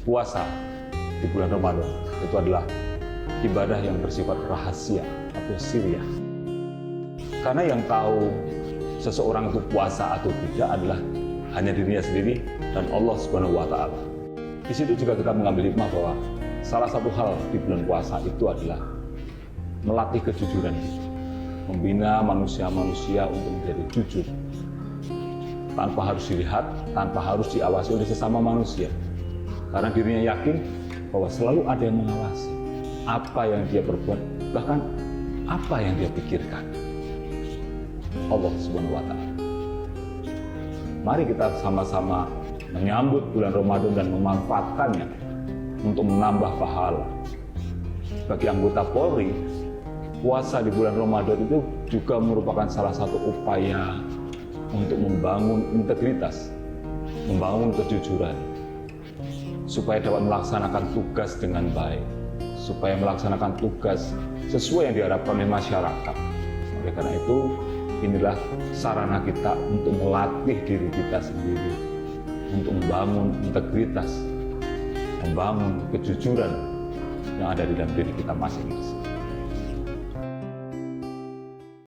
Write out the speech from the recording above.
puasa di bulan Ramadan itu adalah ibadah yang bersifat rahasia atau siriyah. Karena yang tahu seseorang itu puasa atau tidak adalah hanya dirinya sendiri dan Allah Subhanahu wa Ta'ala. Di situ juga kita mengambil hikmah bahwa salah satu hal di bulan puasa itu adalah melatih kejujuran, membina manusia-manusia untuk menjadi jujur, tanpa harus dilihat, tanpa harus diawasi oleh sesama manusia. Karena dirinya yakin bahwa selalu ada yang mengawasi apa yang dia perbuat, bahkan apa yang dia pikirkan. Allah Subhanahu wa Ta'ala. Mari kita sama-sama menyambut bulan Ramadan dan memanfaatkannya untuk menambah pahala. Bagi anggota Polri, puasa di bulan Ramadan itu juga merupakan salah satu upaya untuk membangun integritas, membangun kejujuran, supaya dapat melaksanakan tugas dengan baik, supaya melaksanakan tugas sesuai yang diharapkan oleh masyarakat. Oleh karena itu, inilah sarana kita untuk melatih diri kita sendiri, untuk membangun integritas, membangun kejujuran yang ada di dalam diri kita masing-masing.